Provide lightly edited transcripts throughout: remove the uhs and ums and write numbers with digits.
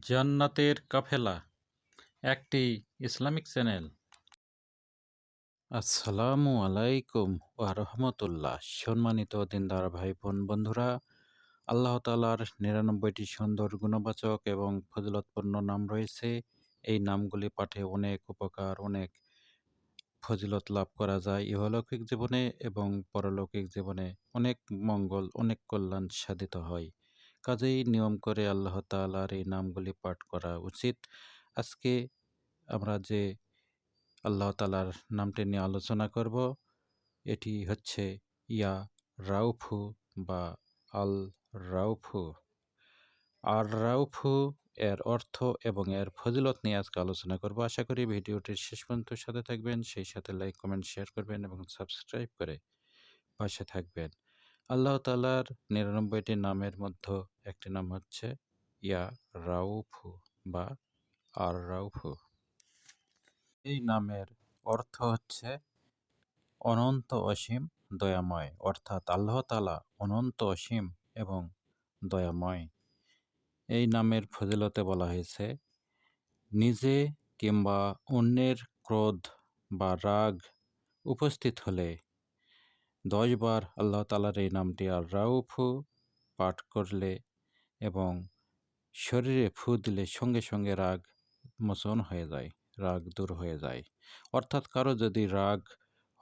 জান্নাতের কাফেলা একটি Islamic channel. আসসালামু আলাইকুম ওয়া রাহমাতুল্লাহ। সম্মানিত দিনদার ভাই বোন বন্ধুরা, আল্লাহ তাআলার ৯৯টি সুন্দর গুণবাচক এবং ফজিলতপূর্ণ নাম রয়েছে। এই নামগুলি পাঠে অনেক উপকার, অনেক ফজিলত লাভ করা যায় ইহলৌকিক জীবনে এবং পরলৌকিক জীবনে। অনেক মঙ্গল, অনেক কল্যাণ সাধিত হয়। কাজেই নিয়ম করে আল্লাহ তাআলার এই নামগুলি পাঠ করা উচিত। আজকে আমরা যে আল্লাহ তাআলার নামটি নিয়ে আলোচনা করব, এটি হচ্ছে ইয়া রাউফু বা আল রাউফু। আর রাউফু এর অর্থ এবং এর ফজিলত নিয়ে আজকে আলোচনা করব। আশা করি ভিডিওটির শেষ পর্যন্ত সাথে থাকবেন, সেই সাথে লাইক, কমেন্ট, শেয়ার করবেন এবং সাবস্ক্রাইব করে পাশে থাকবেন। আল্লাহ তাআলার ৯৯টি নামের মধ্যে একটি নাম হচ্ছে ইয়া রাউফু বা আর রাউফু। এই নামের অর্থ হচ্ছে অনন্ত অসীম দয়াময়, অর্থাৎ আল্লাহ তাআলা অনন্ত অসীম এবং দয়াময়। এই নামের ফজিলতে বলা হয়েছে, নিজে কিংবা অন্যের ক্রোধ বা রাগ উপস্থিত হলে ১০ বার আল্লাহ তাআলার এই নামটি আর রাউফু পাঠ করলে এবং শরীরে ফু দিলে সঙ্গে সঙ্গে রাগ মোচন হয়ে যায়, রাগ দূর হয়ে যায়। অর্থাৎ কারো যদি রাগ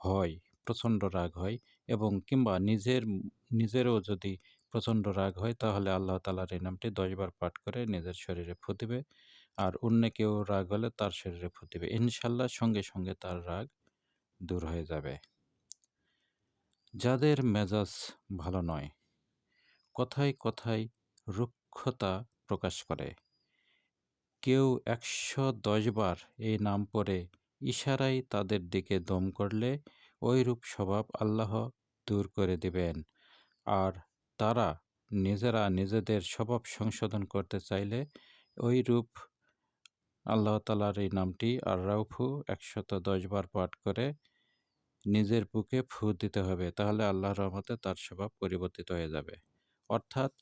হয়, প্রচণ্ড রাগ হয় এবং কিংবা নিজেরও যদি প্রচণ্ড রাগ হয়, তাহলে আল্লাহ তাআলার এই নামটি ১০ বার পাঠ করে নিজের শরীরে ফু দিবে, আর অন্য কেউ রাগ হলে তার শরীরে ফু দিবে। ইনশাআল্লাহ সঙ্গে সঙ্গে তার রাগ দূর হয়ে যাবে। যাদের মেজাজ ভালো নয়, কথায় কথায় রুক্ষতা প্রকাশ করে, কেউ ১১০ বার এই নাম পড়ে ইশারায় তাদের দিকে দম করলে ওইরূপ স্বভাব আল্লাহ দূর করে দিবেন। আর তারা নিজেরা নিজেদের স্বভাব সংশোধন করতে চাইলে ওইরূপ আল্লাহ তাআলার এই নামটি আর রাউফু ১১০ বার পাঠ করে নিজের বুকে ফু দিতে হবে। তাহলে আল্লাহর রহমতে তার স্বভাব পরিবর্তিত হয়ে যাবে। অর্থাৎ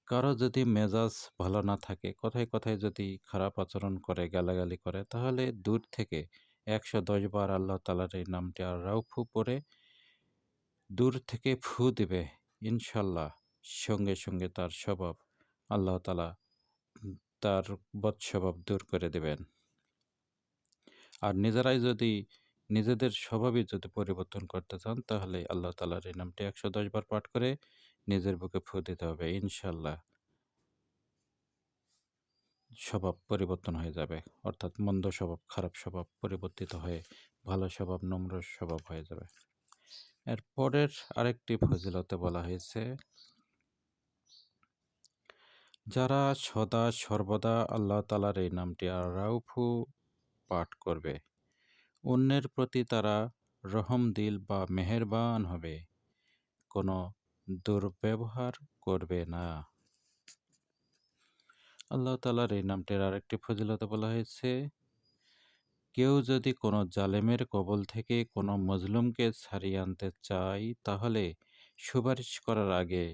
কারো যদি মেজাজ ভালো না থাকে, কথায় কথায় যদি খারাপ আচরণ করে, গালাগালি করে, তাহলে দূর থেকে ১১০ বার আল্লাহ তাআলার এই নামটি আর রাউফু পড়ে দূর থেকে ফু দিবে। ইনশাআল্লাহ সঙ্গে সঙ্গে তার স্বভাব আল্লাহ তাআলা তার বদস্বভাব দূর করে দেবেন। আর নিজেরাই যদি নিজেদের স্বভাবই যদি পরিবর্তন করতে চান, তাহলে আল্লাহ তাআলার এই নামটি ১১০ বার পাঠ করে নিজের বুকে ফু দিতে হবে। ইনশাআল্লাহ স্বভাব পরিবর্তন হয়ে যাবে। অর্থাৎ মন্দ স্বভাব, খারাপ স্বভাব পরিবর্তিত হয়ে ভালো স্বভাব, নম্র স্বভাব হয়ে যাবে। এর পরের আরেকটি ফজিলতে বলা হয়েছে, যারা সদা সর্বদা আল্লাহ তাআলার এই নামটি আর রাউফু পাঠ করবে, অন্যের প্রতি তারা রহমদিল বা মেহেরবান হবে, কোনো দুর্ব্যবহার করবে না। আল্লাহ তাআলার এই নামটির আরেকটি ফজিলতে বলা হয়েছে, কেউ যদি কোনো জালেমের কবল থেকে কোনো মজলুমকে ছাড়িয়ে আনতে চায়, তাহলে সুপারিশ করার আগে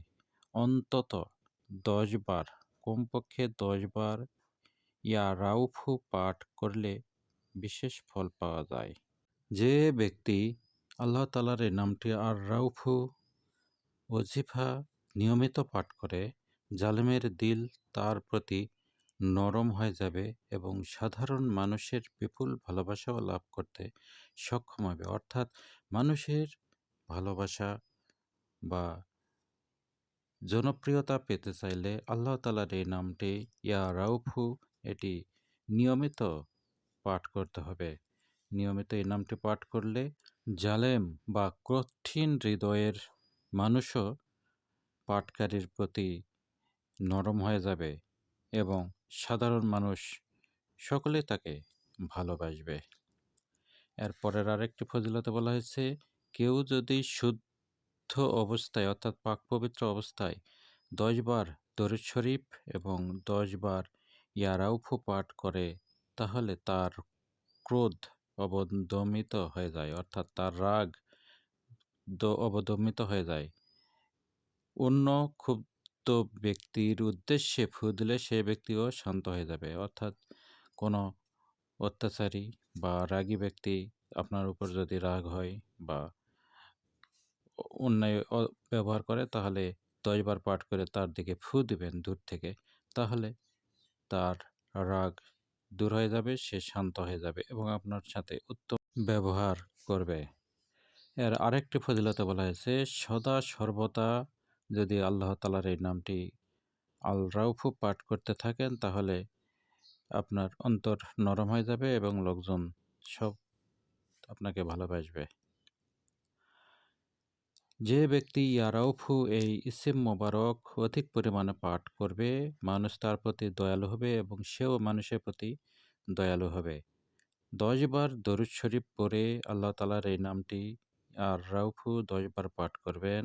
অন্তত ১০ বার, কমপক্ষে ১০ বার ইয়া রাউফু পাঠ করলে বিশেষ ফল পাওয়া যায়। যে ব্যক্তি আল্লাহ তাআলার এই নামটি আর রাউফু ওজিফা নিয়মিত পাঠ করে, জালেমের দিল তার প্রতি নরম হয়ে যাবে এবং সাধারণ মানুষের বিপুল ভালোবাসাও লাভ করতে সক্ষম হবে। অর্থাৎ মানুষের ভালোবাসা বা জনপ্রিয়তা পেতে চাইলে আল্লাহ তাআলার এই নামটি ইয়া রাউফু এটি নিয়মিত পাঠ করতে হবে। নিয়মিত এই নামটি পাঠ করলে জালেম বা কঠিন হৃদয়ের মানুষও পাঠকারীর প্রতি নরম হয়ে যাবে এবং সাধারণ মানুষ সকলেই তাকে ভালোবাসবে। এরপরের আরেকটি ফজিলতে বলা হয়েছে, কেউ যদি শুদ্ধ অবস্থায় অর্থাৎ পাক পবিত্র অবস্থায় ১০ বার দরুদ শরীফ এবং ১০ বার ইয়া রাউফু পাঠ করে, তাহলে তার ক্রোধ অবদমিত হয়ে যায়, অর্থাৎ তার রাগ অবদমিত হয়ে যায়। অন্য ক্ষুব্ধ ব্যক্তির উদ্দেশ্যে ফু দিলে সে ব্যক্তিও শান্ত হয়ে যাবে। অর্থাৎ কোনো অত্যাচারী বা রাগী ব্যক্তি আপনার উপর যদি রাগ হয় বা অন্যায় ব্যবহার করে, তাহলে ১০ বার পাঠ করে তার দিকে ফু দিবেন দূর থেকে। তাহলে তার রাগ দূর হয়ে যাবে, সে শান্ত হয়ে যাবে এবং আপনার সাথে উত্তম ব্যবহার করবে। এর আরেকটি ফজিলতে বলা হয়েছে, সদা সর্বদা যদি আল্লাহ তাআলার এই নামটি আল রাউফু পাঠ করতে থাকেন, তাহলে আপনার অন্তর নরম হয়ে যাবে এবং লোকজন সব আপনাকে ভালোবাসবে। যে ব্যক্তি ইয়া রাউফু এই ইসিম মোবারক অধিক পরিমাণে পাঠ করবে, মানুষ তার প্রতি দয়ালু হবে এবং সেও মানুষের প্রতি দয়ালু হবে। ১০ বার দরুদ শরীফ পড়ে আল্লাহ তাআলার এই নামটি আর রাউফু ১০ বার পাঠ করবেন।